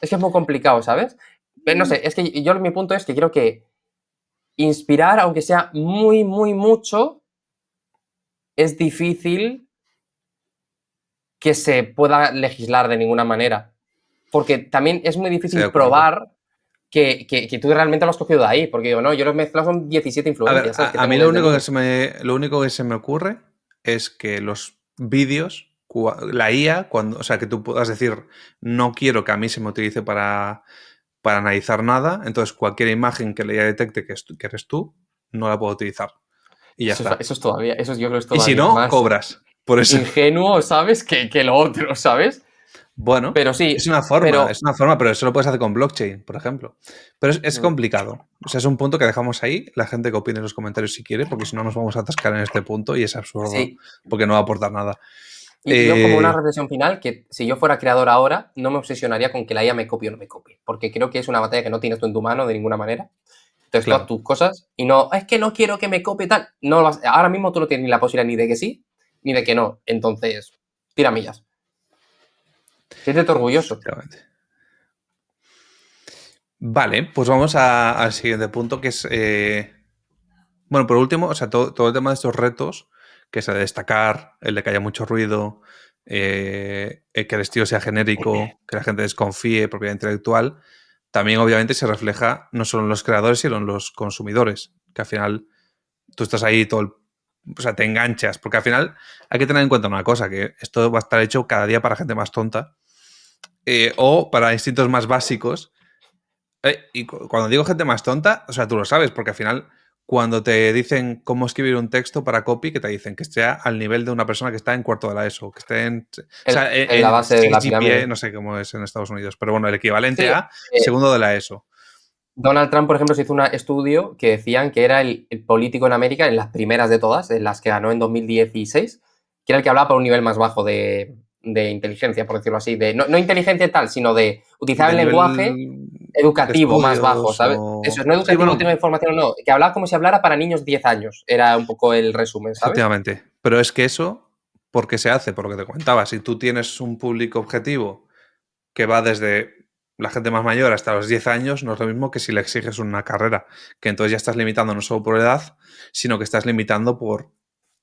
Es que es muy complicado, ¿sabes? Pero no sé, es que yo mi punto es que creo que inspirar, aunque sea muy, muy mucho, es difícil que se pueda legislar de ninguna manera. Porque también es muy Estoy de difícil acuerdo. probar que tú realmente lo has cogido de ahí. Porque digo, no, yo lo he mezclado son 17 A ver, influencias, ¿sabes? Que a mí tengo desde niño. lo único que se me ocurre es que los vídeos, la IA, cuando, o sea, que tú puedas decir, no quiero que a mí se me utilice para analizar nada, entonces cualquier imagen que la IA detecte que eres tú, no la puedo utilizar. Y ya está. Eso es todavía, eso yo creo que es Y si todavía no, más cobras. Por eso. ingenuo, ¿sabes? Que lo otro, ¿sabes? Bueno, Pero sí, es pero... una forma, pero eso lo puedes hacer con blockchain, por ejemplo. Pero es Mm, complicado. O sea, es un punto que dejamos ahí, la gente que opine en los comentarios si quiere, porque si no nos vamos a atascar en este punto y es absurdo, sí. porque no va a aportar nada. Y yo como una Eh, reflexión final, que si yo fuera creador ahora, no me obsesionaría con que la IA me copie o no me copie, porque creo que es una batalla que no tienes tú en tu mano de ninguna manera. Entonces tú haz claro, tus cosas y no, es que no quiero que me copie tal. No lo ahora mismo tú no tienes ni la posibilidad ni de que sí, ni de que no. Entonces, tira millas. Siéntete orgulloso. efectivamente. Vale, pues vamos al siguiente punto, que es, bueno, por último, o sea, todo el tema de estos retos, que es el de destacar, el de que haya mucho ruido, el que el estilo sea genérico, que la gente desconfíe, propiedad intelectual, también obviamente se refleja no solo en los creadores, sino en los consumidores, que al final tú estás ahí o sea, te enganchas, porque al final hay que tener en cuenta una cosa, que esto va a estar hecho cada día para gente más tonta o para instintos más básicos y cuando digo gente más tonta, o sea, tú lo sabes, porque al final, cuando te dicen cómo escribir un texto para copy, que te dicen que esté al nivel de una persona que está en cuarto de la ESO, que esté o sea, En la en base de 6 la GPA, pirámide. no sé cómo es en Estados Unidos, pero bueno, el equivalente Sí, a segundo de la ESO. Donald Trump, por ejemplo, se hizo un estudio que decían que era el político en América, en las primeras de todas, en las que ganó en 2016, que era el que hablaba por un nivel más bajo de inteligencia, por decirlo así. De, no, no inteligencia y tal, sino de utilizar De el nivel lenguaje de educativo más bajo, estudios ¿sabes? Eso o... es, no Sí, educativo, bueno, última información, no, que hablaba como si hablara para niños de 10 años. Era un poco el resumen, ¿sabes? efectivamente. Pero es que eso, ¿por qué se hace? Por lo que te comentaba. Si tú tienes un público objetivo que va desde la gente más mayor hasta los 10 años, no es lo mismo que si le exiges una carrera, que entonces ya estás limitando no solo por edad, sino que estás limitando por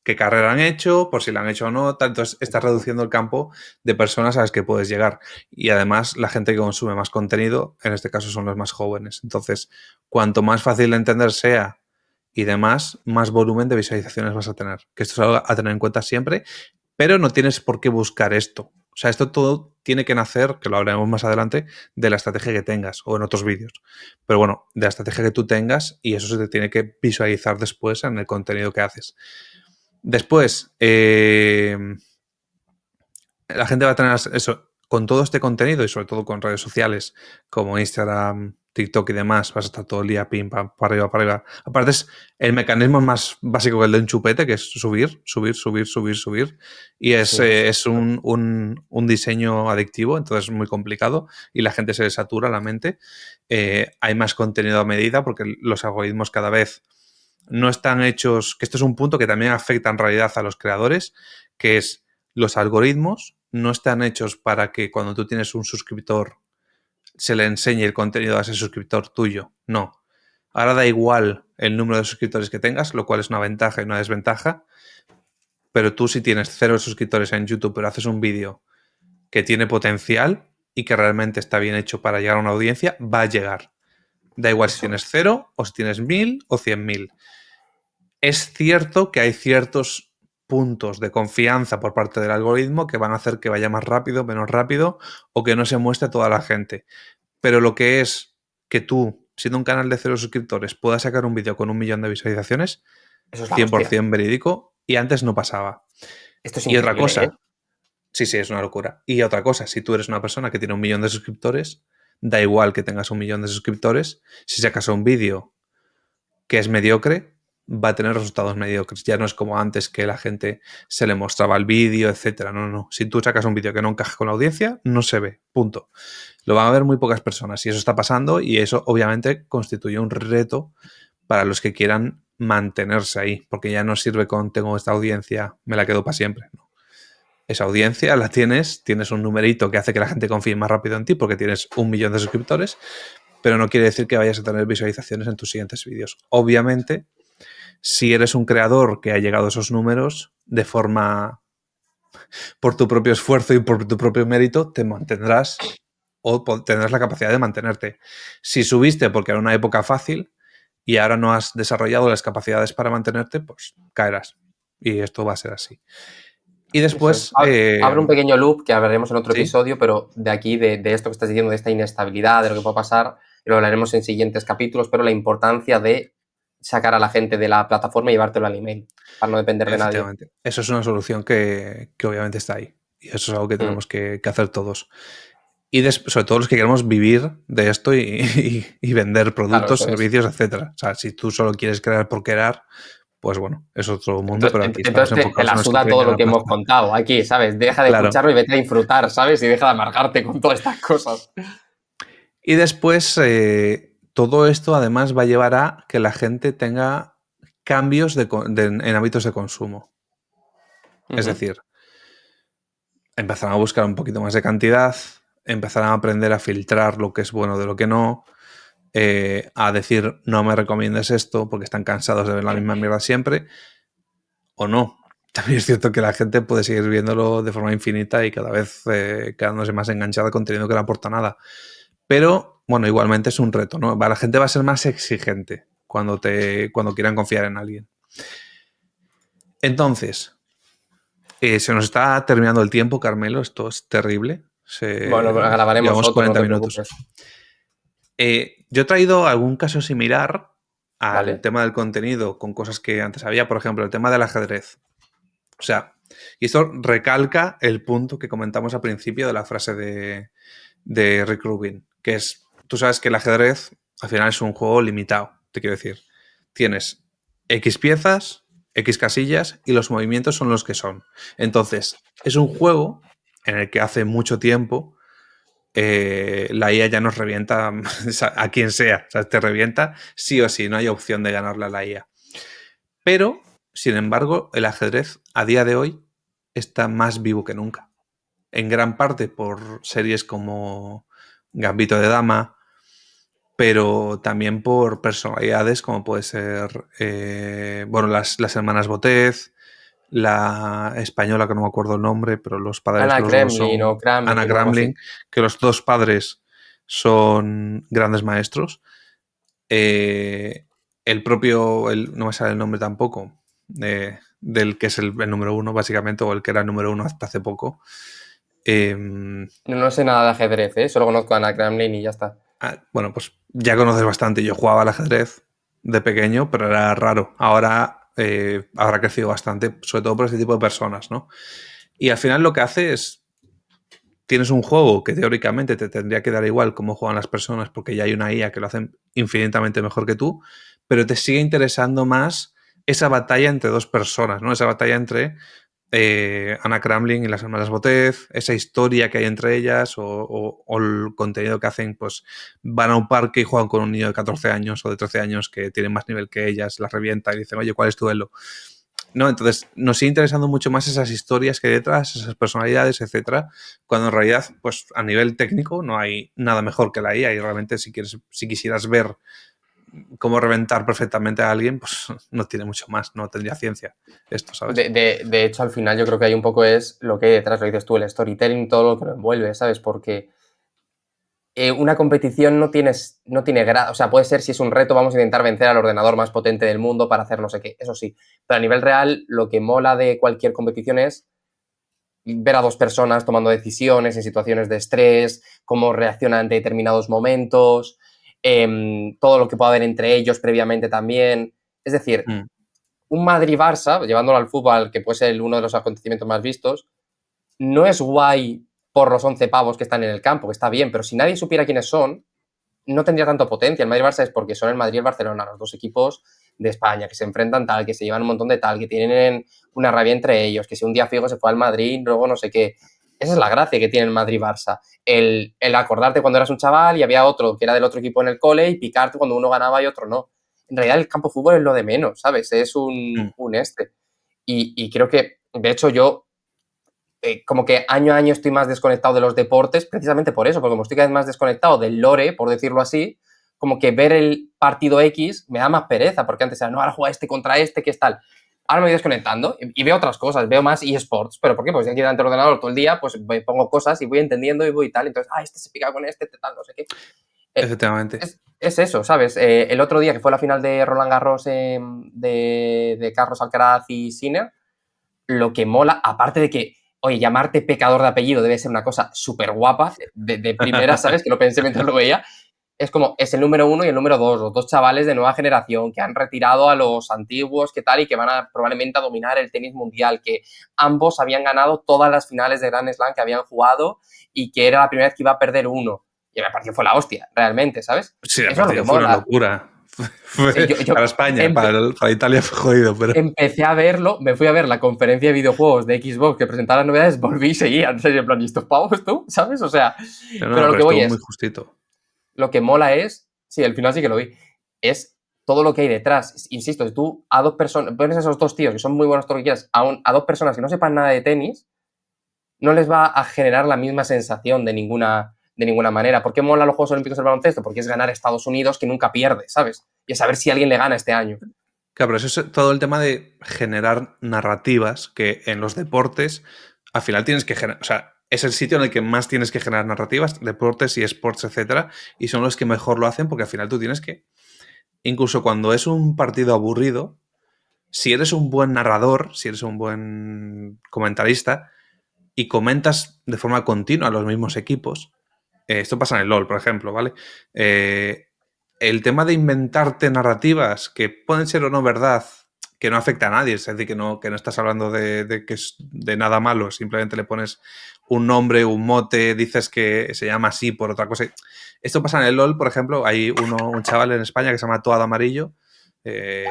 qué carrera han hecho, por si la han hecho o no, entonces estás reduciendo el campo de personas a las que puedes llegar. Y además la gente que consume más contenido, en este caso son los más jóvenes. Entonces, cuanto más fácil de entender sea y demás, más volumen de visualizaciones vas a tener. Que esto es algo a tener en cuenta siempre, pero no tienes por qué buscar esto. O sea, esto todo tiene que nacer, que lo hablaremos más adelante, de la estrategia que tengas o en otros vídeos. Pero bueno, de la estrategia que tú tengas y eso se te tiene que visualizar después en el contenido que haces. Después, la gente va a tener eso, con todo este contenido y sobre todo con redes sociales como Instagram, TikTok y demás, vas a estar todo el día pim, pam, para arriba, para arriba. Aparte es el mecanismo más básico que el de un chupete, que es subir, subir, subir, subir, subir. Y Sí, eso es un diseño adictivo, entonces es muy complicado y la gente se le satura la mente. Hay más contenido a medida porque los algoritmos cada vez no están hechos, que esto es un punto que también afecta en realidad a los creadores, que es los algoritmos no están hechos para que cuando tú tienes un suscriptor se le enseñe el contenido a ese suscriptor tuyo. No. Ahora da igual el número de suscriptores que tengas, lo cual es una ventaja y una desventaja. Pero tú si tienes 0 suscriptores en YouTube, pero haces un vídeo que tiene potencial y que realmente está bien hecho para llegar a una audiencia, va a llegar. Da igual si eso tienes es. 0 o si tienes 1000 o 100.000. Es cierto que hay ciertos puntos de confianza por parte del algoritmo que van a hacer que vaya más rápido, menos rápido o que no se muestre a toda la gente. Pero lo que es que tú, siendo un canal de 0 suscriptores, puedas sacar un vídeo con 1 millón de visualizaciones, Eso es la hostia. 100% verídico, y antes no pasaba. Esto es Y otra increíble, ¿eh? cosa, sí, sí, es una locura. Y otra cosa, si tú eres una persona que tiene 1 millón de suscriptores, da igual que tengas 1 millón de suscriptores, si sacas un vídeo que es mediocre, va a tener resultados mediocres. Ya no es como antes que la gente se le mostraba el vídeo, etcétera. No, no. Si tú sacas un vídeo que no encaja con la audiencia, no se ve. Punto. Lo van a ver muy pocas personas y eso está pasando y eso obviamente constituye un reto para los que quieran mantenerse ahí, porque ya no sirve con tengo esta audiencia, me la quedo para siempre. No. Esa audiencia la tienes un numerito que hace que la gente confíe más rápido en ti porque tienes 1 millón de suscriptores, pero no quiere decir que vayas a tener visualizaciones en tus siguientes vídeos. Obviamente, si eres un creador que ha llegado a esos números de forma por tu propio esfuerzo y por tu propio mérito, te mantendrás o tendrás la capacidad de mantenerte. Si subiste porque era una época fácil y ahora no has desarrollado las capacidades para mantenerte, pues caerás. Y esto va a ser así. Y Eso es. después... Abre un pequeño loop que hablaremos en otro ¿sí? episodio, pero de aquí, de esto que estás diciendo, de esta inestabilidad, de lo que puede pasar, lo hablaremos en siguientes capítulos, pero la importancia de sacar a la gente de la plataforma y llevártelo al email, para no depender de nadie. Efectivamente. Eso es una solución que obviamente está ahí. Y eso es algo que tenemos que hacer todos. Y sobre todo los que queremos vivir de esto y vender Claro, productos, eso es. servicios, etcétera. O sea, si tú solo quieres crear por crear, pues bueno, es otro mundo, pero aquí estamos Entonces te enfocados la en los que suda quieren todo lo ganar que hemos pasta. contado aquí, ¿sabes? Deja de Claro. escucharlo y vete a disfrutar, ¿sabes? Y deja de amargarte con todas estas cosas. Y después, todo esto además va a llevar a que la gente tenga cambios en hábitos de consumo. Es decir, empezarán a buscar un poquito más de cantidad, empezarán a aprender a filtrar lo que es bueno de lo que no, a decir no me recomiendes esto porque están cansados de ver la misma mierda siempre, o no. También es cierto que la gente puede seguir viéndolo de forma infinita y cada vez quedándose más enganchada con contenido que no aporta nada. Pero, bueno, igualmente es un reto, ¿no? La gente va a ser más exigente cuando quieran confiar en alguien. Entonces, se nos está terminando el tiempo, Carmelo, esto es terrible. Bueno, grabaremos Llevamos otro, no 40 te minutos. preocupes. Yo he traído algún caso similar al Vale. tema del contenido con cosas que antes había, por ejemplo, el tema del ajedrez. O sea, y esto recalca el punto que comentamos al principio de la frase de Rick Rubin, que es, tú sabes que el ajedrez al final es un juego limitado, te quiero decir. Tienes X piezas, X casillas y los movimientos son los que son. Entonces, es un juego en el que hace mucho tiempo la IA ya nos revienta a quien sea. O sea, te revienta sí o sí, no hay opción de ganarle a la IA. Pero, sin embargo, el ajedrez a día de hoy está más vivo que nunca. En gran parte por series como Gambito de Dama, pero también por personalidades como puede ser, bueno, las hermanas Botez, la española que no me acuerdo el nombre, pero los padres, Ana los dos Kremlin o son Anna Kremlin o algo así. Gramling, que los dos padres son grandes maestros. El propio, no me sale el nombre tampoco, del que es el número uno, básicamente, o el que era el número uno hasta hace poco. No sé nada de ajedrez, ¿eh? Solo conozco a Ana Kremlin y ya está. Bueno, pues ya conoces bastante. Yo jugaba al ajedrez de pequeño, pero era raro. Ahora habrá crecido bastante, sobre todo por este tipo de personas, ¿no? Y al final lo que hace es, tienes un juego que teóricamente te tendría que dar igual cómo juegan las personas porque ya hay una IA que lo hacen infinitamente mejor que tú, pero te sigue interesando más esa batalla entre dos personas, ¿no? Esa batalla entre Anna Kramling y las hermanas Botez, esa historia que hay entre ellas o el contenido que hacen, pues van a un parque y juegan con un niño de 14 años o de 13 años que tiene más nivel que ellas, las revienta y dicen, oye, ¿cuál es tu elo? ¿No? Entonces, nos sigue interesando mucho más esas historias que hay detrás, esas personalidades, etcétera, cuando en realidad, pues a nivel técnico no hay nada mejor que la IA y realmente si quisieras ver cómo reventar perfectamente a alguien, pues no tiene mucho más, no tendría ciencia esto, ¿sabes? De hecho, al final yo creo que hay un poco es lo que hay detrás, lo dices tú, el storytelling, todo lo que lo envuelve, ¿sabes? Porque una competición no tiene grado, o sea, puede ser si es un reto, vamos a intentar vencer al ordenador más potente del mundo para hacer no sé qué, eso sí, pero a nivel real lo que mola de cualquier competición es ver a dos personas tomando decisiones en situaciones de estrés, cómo reaccionan ante determinados momentos, todo lo que pueda haber entre ellos previamente también, es decir, un Madrid-Barça, llevándolo al fútbol, que puede ser uno de los acontecimientos más vistos, no es guay por los 11 pavos que están en el campo, que está bien, pero si nadie supiera quiénes son, no tendría tanto potencia. El Madrid-Barça es porque son el Madrid y el Barcelona, los dos equipos de España, que se enfrentan tal, que se llevan un montón de tal, que tienen una rabia entre ellos, que si un día Figo se fue al Madrid, luego no sé qué. Esa es la gracia que tiene el Madrid-Barça. El acordarte cuando eras un chaval y había otro que era del otro equipo en el cole y picarte cuando uno ganaba y otro no. En realidad el campo de fútbol es lo de menos, ¿sabes? Es Mm. un este. Y creo que, de hecho, yo como que año a año estoy más desconectado de los deportes, precisamente por eso, porque como estoy cada vez más desconectado del lore, por decirlo así, como que ver el partido X me da más pereza, porque antes era, no, ahora juega este contra este, ¿qué es tal? Ahora me voy desconectando y veo otras cosas, veo más eSports, pero ¿por qué? Pues ya aquí delante del ordenador todo el día, pues me pongo cosas y voy entendiendo y voy tal, entonces, este se pica con este tal, no sé qué. Efectivamente. Es eso, ¿sabes? El otro día que fue la final de Roland Garros de Carlos Alcaraz y Sinner, lo que mola, aparte de que, oye, llamarte pecador de apellido debe ser una cosa súper guapa, de primera, ¿sabes? Que lo pensé mientras lo veía. Es como, es el número uno y el número dos, los dos chavales de nueva generación que han retirado a los antiguos, que tal, y que van a probablemente a dominar el tenis mundial, que ambos habían ganado todas las finales de Grand Slam que habían jugado y que era la primera vez que iba a perder uno. Y me pareció fue la hostia, realmente, ¿sabes? Sí, el Eso es lo que partido fue una mola. locura. Sí, Para España, empe para Italia fue jodido, pero... empecé a verlo, me fui a ver la conferencia de videojuegos de Xbox que presentaba las novedades, volví y seguía, en serio, en plan, ¿y estos pavos tú? ¿Sabes? O sea, No, pero no, lo pero que voy estuvo muy es, justito. lo que mola es, sí, al final sí que lo vi, es todo lo que hay detrás. Insisto, si tú a dos personas, pones a esos dos tíos que son muy buenos todo lo que quieras, a dos personas que no sepan nada de tenis, no les va a generar la misma sensación de ninguna manera. ¿Por qué mola los Juegos Olímpicos del baloncesto? Porque es ganar a Estados Unidos que nunca pierde, ¿sabes? Y es saber si alguien le gana este año. Claro, pero eso es todo el tema de generar narrativas que en los deportes al final tienes que generar, o sea, es el sitio en el que más tienes que generar narrativas, deportes y sports, etcétera, y son los que mejor lo hacen porque al final tú tienes que, incluso cuando es un partido aburrido, si eres un buen narrador, si eres un buen comentarista y comentas de forma continua los mismos equipos, esto pasa en el LoL, por ejemplo, ¿vale? El tema de inventarte narrativas que pueden ser o no verdad, que no afecta a nadie, es decir, que no estás hablando de que es de nada malo, simplemente le pones un nombre, un mote, dices que se llama así por otra cosa. Esto pasa en el LoL, por ejemplo, hay un chaval en España que se llama Toad Amarillo, Le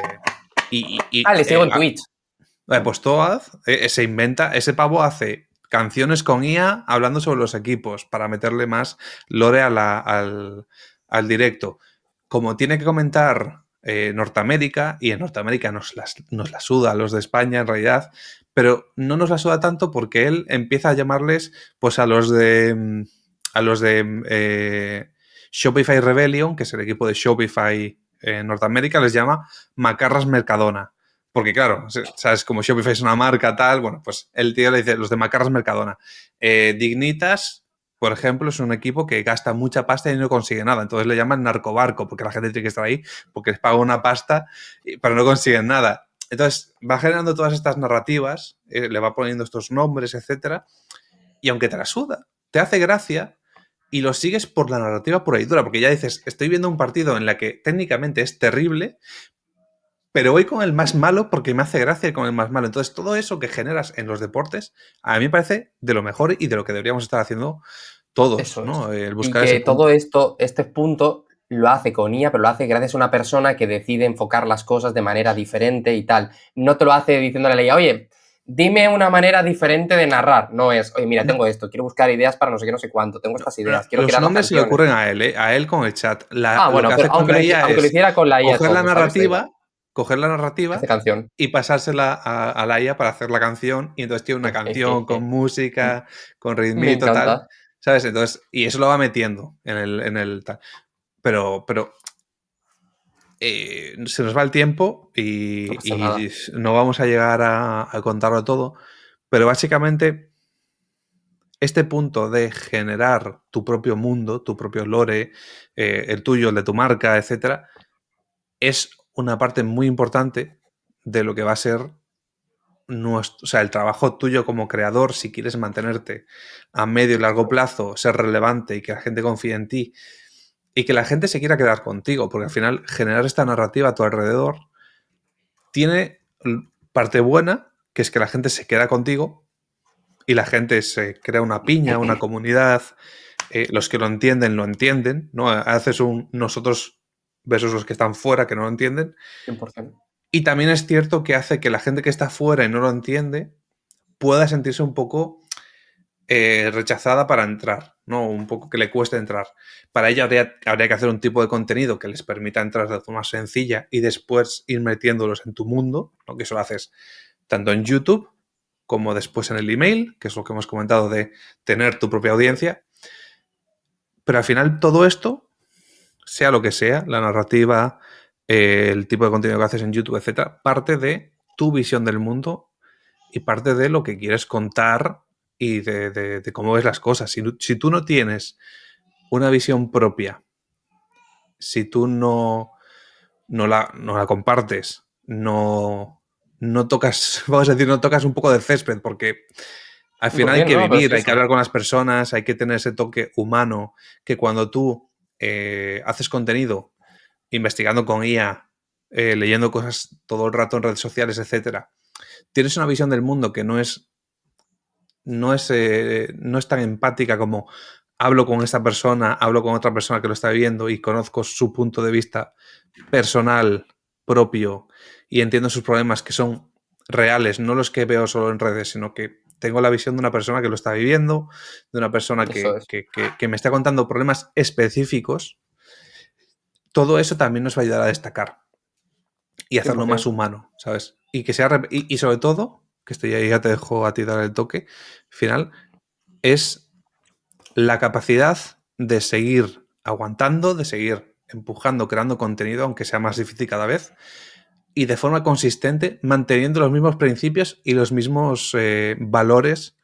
sigo en Twitch. pues Toad se inventa, ese pavo hace canciones con IA hablando sobre los equipos para meterle más lore al directo. Como tiene que comentar Norteamérica, y en Norteamérica nos la suda a los de España en realidad, pero no nos la suda tanto porque él empieza a llamarles pues a los de Shopify Rebellion, que es el equipo de Shopify en Norteamérica, les llama Macarras Mercadona. Porque claro, sabes, como Shopify es una marca tal, bueno, pues el tío le dice, los de Macarras Mercadona. Dignitas, por ejemplo, es un equipo que gasta mucha pasta y no consigue nada. Entonces le llaman narcobarco, porque la gente tiene que estar ahí, porque les paga una pasta, pero no consiguen nada. Entonces va generando todas estas narrativas, le va poniendo estos nombres, etcétera, y aunque te la suda, te hace gracia y lo sigues por la narrativa pura y dura, porque ya dices, estoy viendo un partido en la que técnicamente es terrible, pero voy con el más malo porque me hace gracia con el más malo. Entonces, todo eso que generas en los deportes, a mí me parece de lo mejor y de lo que deberíamos estar haciendo todos, Eso es. ¿no? El Y buscar ese que todo punto. esto, este punto, lo hace con IA, pero lo hace gracias a una persona que decide enfocar las cosas de manera diferente y tal. No te lo hace diciéndole a la IA, oye, dime una manera diferente de narrar. No es, oye, mira, No, tengo esto, quiero buscar ideas para no sé qué, no sé cuánto, tengo estas no, ideas, quiero los crear las nombres se le canciones. ocurren a él, ¿eh? A él con el chat. Lo Bueno, que pero hace con la IA aunque lo es hiciera con la IA coger la todo, ¿sabes? Da igual. narrativa, coger la Hace narrativa canción. y pasársela a la IA para hacer la canción. Y entonces tiene una canción con música, con Me ritmito, tal. encanta. ¿Sabes? Entonces, y eso lo va metiendo en el tal. Pero se nos va el tiempo No y, pasa nada. y no vamos a llegar a contarlo todo, pero básicamente este punto de generar tu propio mundo, tu propio lore, el tuyo, el de tu marca, etcétera, es una parte muy importante de lo que va a ser o sea, el trabajo tuyo como creador, si quieres mantenerte a medio y largo plazo, ser relevante y que la gente confíe en ti y que la gente se quiera quedar contigo, porque al final generar esta narrativa a tu alrededor tiene parte buena, que es que la gente se queda contigo y la gente se crea una piña, una comunidad, los que lo entienden, ¿no? Haces nosotros versus los que están fuera, que no lo entienden. 100%. Y también es cierto que hace que la gente que está fuera y no lo entiende pueda sentirse un poco rechazada para entrar, ¿no? Un poco que le cueste entrar. Para ello habría que hacer un tipo de contenido que les permita entrar de forma sencilla y después ir metiéndolos en tu mundo, ¿no? Que eso lo haces tanto en YouTube como después en el email, que es lo que hemos comentado de tener tu propia audiencia. Pero al final todo esto, sea lo que sea, la narrativa, el tipo de contenido que haces en YouTube, etcétera, parte de tu visión del mundo y parte de lo que quieres contar y de cómo ves las cosas. Si tú no tienes una visión propia, si tú no la compartes, no tocas, vamos a decir, no tocas un poco de césped, porque al final hay 100%, que no, pero es vivir, que hay que eso. hablar con las personas, hay que tener ese toque humano, que cuando tú haces contenido investigando con IA, leyendo cosas todo el rato en redes sociales, etcétera, tienes una visión del mundo que no es tan empática como hablo con esta persona, hablo con otra persona que lo está viviendo y conozco su punto de vista personal, propio, y entiendo sus problemas que son reales, no los que veo solo en redes, sino que tengo la visión de una persona que lo está viviendo, de una persona Eso es. que me está contando problemas específicos. Todo eso también nos va a ayudar a destacar y hacerlo más 100%. humano, ¿sabes? Y que sea y sobre todo, que esto ya te dejo a ti dar el toque final, es la capacidad de seguir aguantando, de seguir empujando, creando contenido, aunque sea más difícil cada vez, y de forma consistente, manteniendo los mismos principios y los mismos valores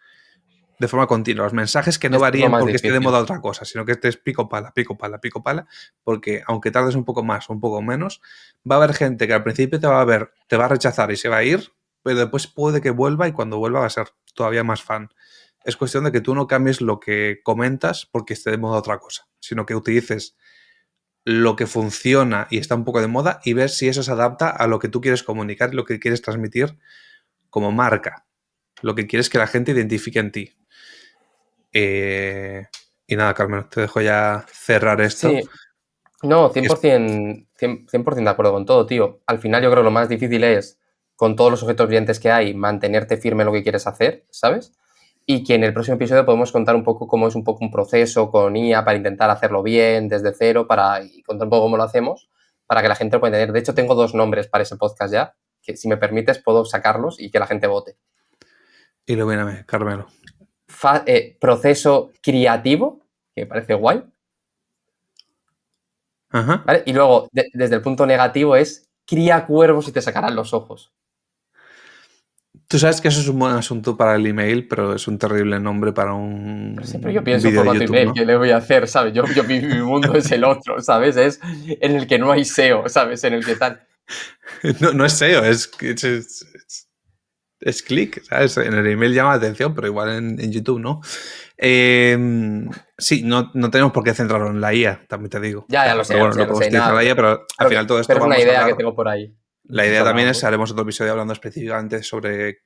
de forma continua. Los mensajes que no Esto es lo varíen más porque esté de difícil. moda otra cosa, sino que estés pico pala, pico pala, pico pala, porque aunque tardes un poco más o un poco menos, va a haber gente que al principio te va a ver, te va a rechazar y se va a ir, pero después puede que vuelva y cuando vuelva va a ser todavía más fan. Es cuestión de que tú no cambies lo que comentas porque esté de moda otra cosa, sino que utilices lo que funciona y está un poco de moda y ver si eso se adapta a lo que tú quieres comunicar y lo que quieres transmitir como marca, lo que quieres que la gente identifique en ti. Y nada, Carmen, te dejo ya cerrar esto. Sí, no, Es, 100%, 100% de acuerdo con todo, tío. Al final yo creo que lo más difícil es, con todos los objetos brillantes que hay, mantenerte firme en lo que quieres hacer, ¿sabes? Y que en el próximo episodio podemos contar un poco cómo es un poco un proceso con IA para intentar hacerlo bien desde cero y contar un poco cómo lo hacemos para que la gente lo pueda entender. De hecho, tengo 2 nombres para ese podcast ya, que si me permites puedo sacarlos y que la gente vote. ilumíname, Carmelo. Proceso creativo, que me parece guay, Ajá. ¿vale? Y luego, desde el punto negativo es cría cuervos y te sacarán los ojos. Tú sabes que eso es un buen asunto para el email, pero es un terrible nombre para Pero siempre yo un pienso en vídeo de formato YouTube, email, ¿no? ¿qué le voy a hacer? ¿Sabes? Mi mundo es el otro, ¿sabes? Es en el que no hay SEO, ¿sabes? En el que tal. No, no es SEO, es clic, ¿sabes? En el email llama la atención, pero igual en YouTube, ¿no? Sí, no tenemos por qué centrarlo en la IA, también te digo. O Ya, sea, pero bueno, ya lo lo podemos sé, utilizar nada, la IA, pero al final todo esto pero es una vamos a idea que hablar. tengo por ahí. La idea Eso también es, hablábamos. haremos otro episodio hablando específicamente sobre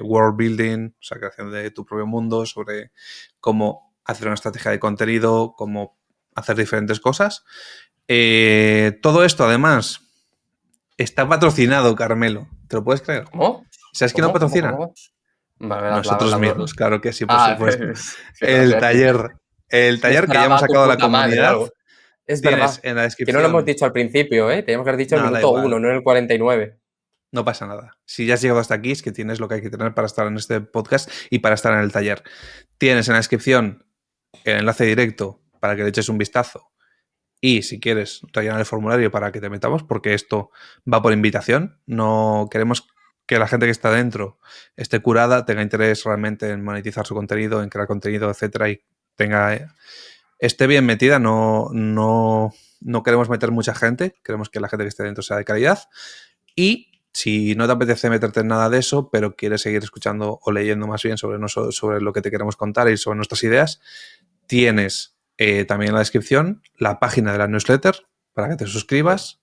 world building, o sea, creación de tu propio mundo, sobre cómo hacer una estrategia de contenido, cómo hacer diferentes cosas. Todo esto, además, está patrocinado, Carmelo. ¿Te lo puedes creer? ¿Cómo? ¿Sabes quién lo patrocina? ¿Cómo? Vale, Nosotros mismos, claro que sí, por Ah, supuesto. pero, o El sea, taller, el me taller que ya hemos esperaba tu sacado a la puta madre o comunidad, algo. Es tienes verdad. en la Que no lo hemos descripción. dicho al principio, ¿eh? Teníamos que haber dicho el No, da minuto 1, igual. no en el 49. No pasa nada. Si ya has llegado hasta aquí, es que tienes lo que hay que tener para estar en este podcast y para estar en el taller. Tienes en la descripción el enlace directo para que le eches un vistazo. Y si quieres, rellenar el formulario para que te metamos, porque esto va por invitación. No queremos que la gente que está dentro esté curada, tenga interés realmente en monetizar su contenido, en crear contenido, etcétera, y esté bien metida. No queremos meter mucha gente, queremos que la gente que esté dentro sea de calidad. Y si no te apetece meterte en nada de eso, pero quieres seguir escuchando o leyendo más bien sobre lo que te queremos contar y sobre nuestras ideas, tienes también en la descripción la página de la newsletter para que te suscribas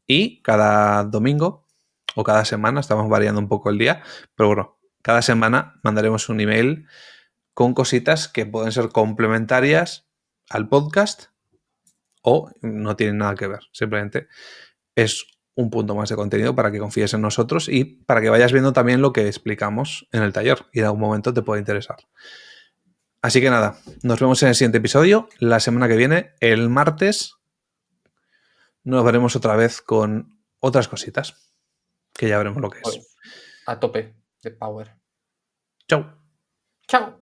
y cada domingo o cada semana, estamos variando un poco el día, pero bueno, cada semana mandaremos un email con cositas que pueden ser complementarias al podcast o no tienen nada que ver. Simplemente es un punto más de contenido para que confíes en nosotros y para que vayas viendo también lo que explicamos en el taller y en algún momento te puede interesar. Así que nada, nos vemos en el siguiente episodio. La semana que viene, el martes, nos veremos otra vez con otras cositas, que ya veremos lo que es. Pues, a tope de power. Chao. ¡Chao!